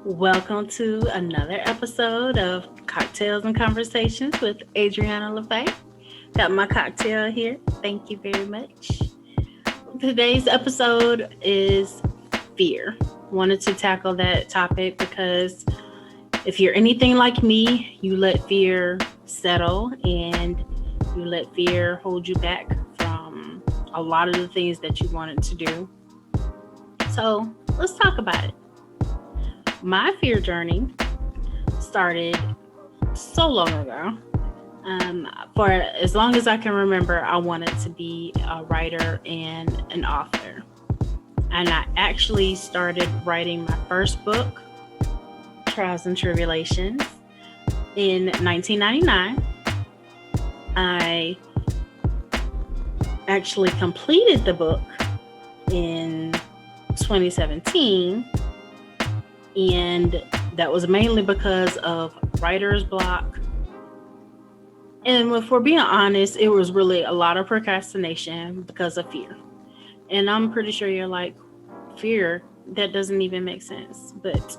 Welcome to another episode of Cocktails and Conversations with Adriana LaFay. Got my cocktail here. Thank you very much. Today's episode is fear. Wanted to tackle that topic because if you're anything like me, you let fear settle and you let fear hold you back from a lot of the things that you wanted to do. So let's talk about it. My fear journey started so long ago. For as long as I can remember, I wanted to be a writer and an author. And I actually started writing my first book, Trials and Tribulations, in 1999. I actually completed the book in 2017. And that was mainly because of writer's block. And if we're being honest, it was really a lot of procrastination because of fear. And I'm pretty sure you're like, fear? That doesn't even make sense. But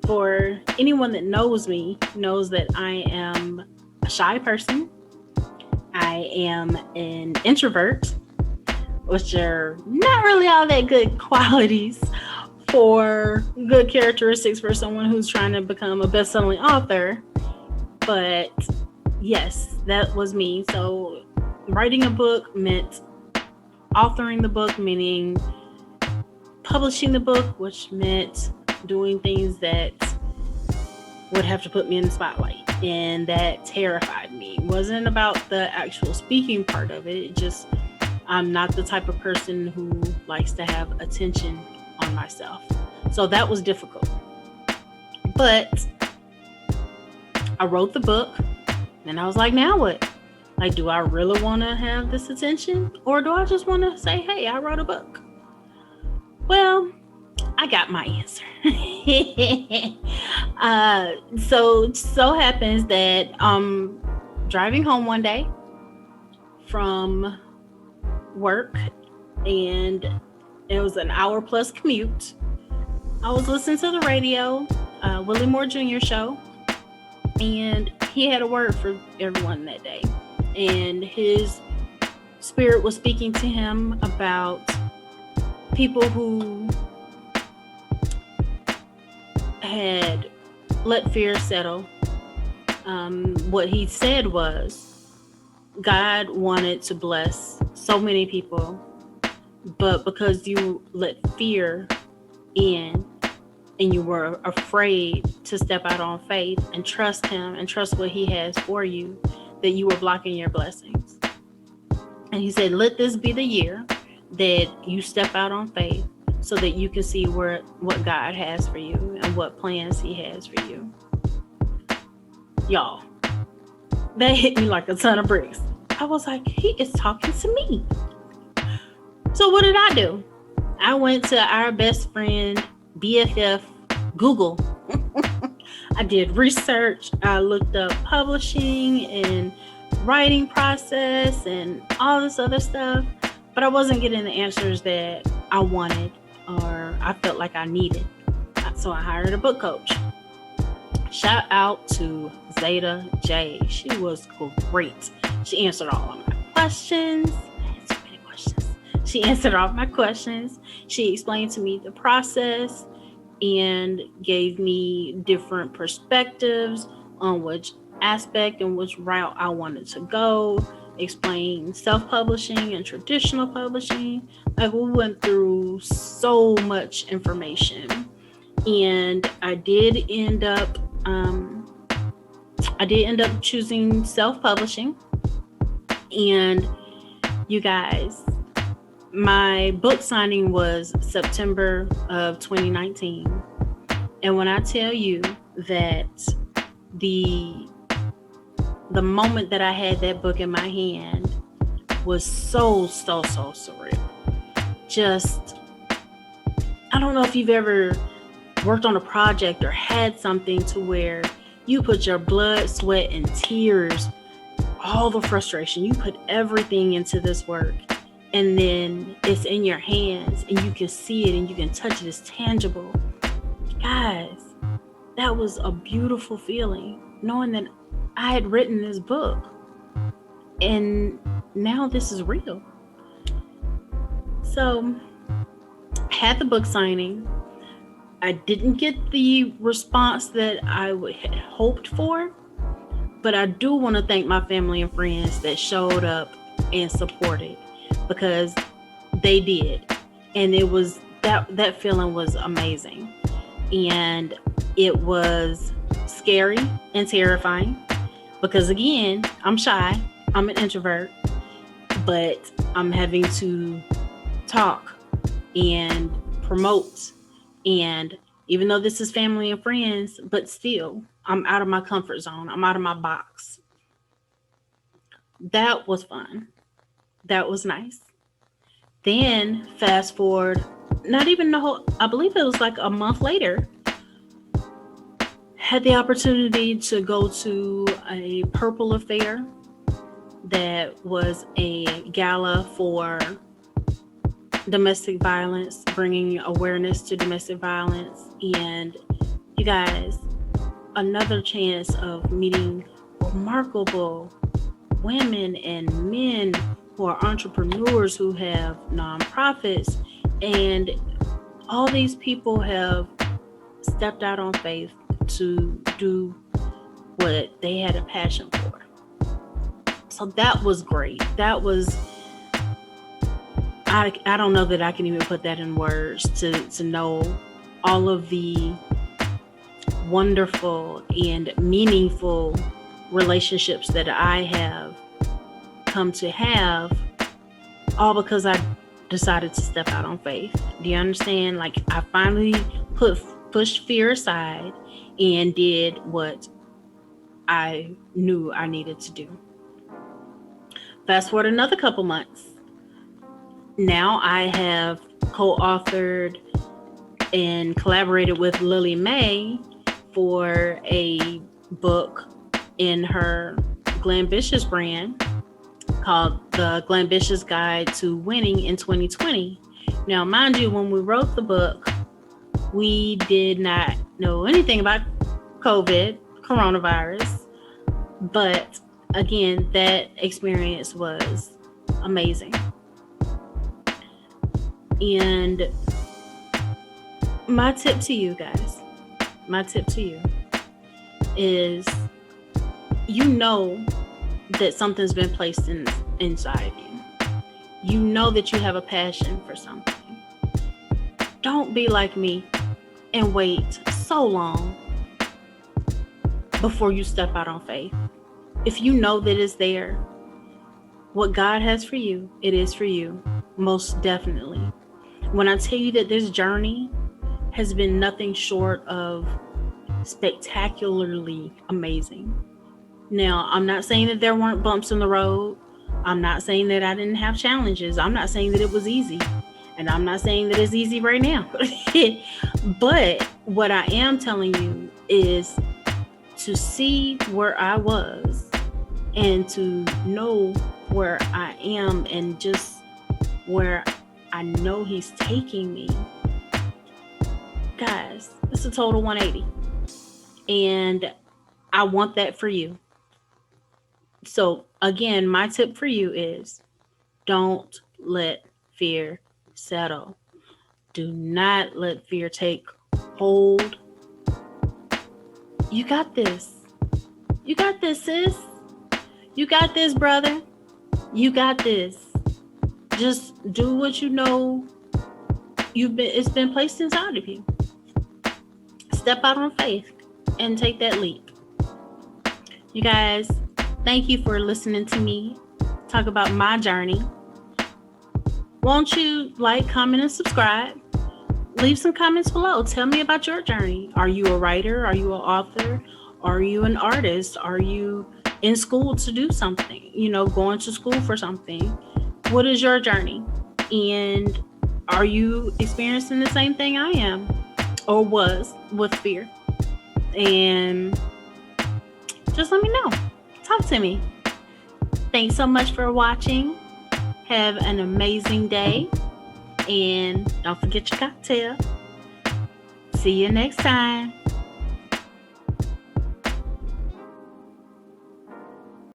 for anyone that knows me, knows that I am a shy person. I am an introvert, which are not really all that good qualities for good characteristics for someone who's trying to become a best-selling author. But yes, that was me. So writing a book meant authoring the book, meaning publishing the book, which meant doing things that would have to put me in the spotlight. And that terrified me. It wasn't about the actual speaking part of it. I'm not the type of person who likes to have attention on myself. So that was difficult. But I wrote the book and I was like, now what? Like, do I really want to have this attention? Or do I just want to say, hey, I wrote a book? Well, I got my answer. So happens that I'm driving home one day from work, and it was an hour plus commute. I was listening to the radio, Willie Moore Jr. show, and he had a word for everyone that day. And his spirit was speaking to him about people who had let fear settle. What he said was God wanted to bless so many people, but because you let fear in and you were afraid to step out on faith and trust him and trust what he has for you, that you were blocking your blessings. And he said, let this be the year that you step out on faith so that you can see what God has for you and what plans he has for you. Y'all, that hit me like a ton of bricks. I was like, he is talking to me. So what did I do? I went to our best friend, BFF, Google. I did research. I looked up publishing and writing process and all this other stuff, but I wasn't getting the answers that I wanted or I felt like I needed. So I hired a book coach. Shout out to Zeta J. She was great. She answered all of my questions. I had so many questions. She answered all of my questions. She explained to me the process and gave me different perspectives on which aspect and which route I wanted to go. Explained self-publishing and traditional publishing. Like, we went through so much information, and I did end up choosing self-publishing. And you guys, my book signing was September of 2019. And when I tell you that the moment that I had that book in my hand was so surreal. Just, I don't know if you've ever worked on a project or had something to where you put your blood, sweat, and tears, all the frustration, you put everything into this work, and then it's in your hands and you can see it and you can touch it. It's tangible. Guys, that was a beautiful feeling, knowing that I had written this book and now this is real. So, had the book signing. I didn't get the response that I had hoped for, but I do want to thank my family and friends that showed up and supported, because they did. And it was that feeling was amazing. And it was scary and terrifying because, again, I'm shy, I'm an introvert, but I'm having to talk and promote. And even though this is family and friends, but still, I'm out of my comfort zone, I'm out of my box. That was fun. That was nice. Then fast forward, not even the whole, I believe it was like a month later, had the opportunity to go to a Purple Affair that was a gala for domestic violence, bringing awareness to domestic violence. And you guys, another chance of meeting remarkable women and men who are entrepreneurs, who have nonprofits, and all these people have stepped out on faith to do what they had a passion for. So that was great. That was, I don't know that I can even put that in words to know all of the wonderful and meaningful relationships that I have come to have, all because I decided to step out on faith. Do you understand? Like, I finally pushed fear aside and did what I knew I needed to do. Fast forward another couple months. Now I have co-authored and collaborated with Lily Mae for a book in her Glambitious brand called The Glambitious Guide to Winning in 2020. Now, mind you, when we wrote the book, we did not know anything about coronavirus. But again, that experience was amazing. And my tip to you guys, is, you know that something's been placed inside of you. You know that you have a passion for something. Don't be like me and wait so long before you step out on faith. If you know that it's there, what God has for you, it is for you, most definitely. When I tell you that this journey has been nothing short of spectacularly amazing. Now, I'm not saying that there weren't bumps in the road. I'm not saying that I didn't have challenges. I'm not saying that it was easy. And I'm not saying that it's easy right now. But what I am telling you is to see where I was and to know where I am and just where I know He's taking me. Guys, it's a total 180. And I want that for you. So again, my tip for you is, don't let fear settle. Do not let fear take hold. You got this. You got this, sis. You got this, brother. You got this. Just do what you know it's been placed inside of you. Step out on faith and take that leap. You guys, thank you for listening to me talk about my journey. Won't you like, comment, and subscribe? Leave some comments below. Tell me about your journey. Are you a writer? Are you an author? Are you an artist? Are you in school to do something? Going to school for something? What is your journey? And are you experiencing the same thing I am or was with fear? And just let me know. Talk to me. Thanks so much for watching. Have an amazing day. And don't forget your cocktail. See you next time.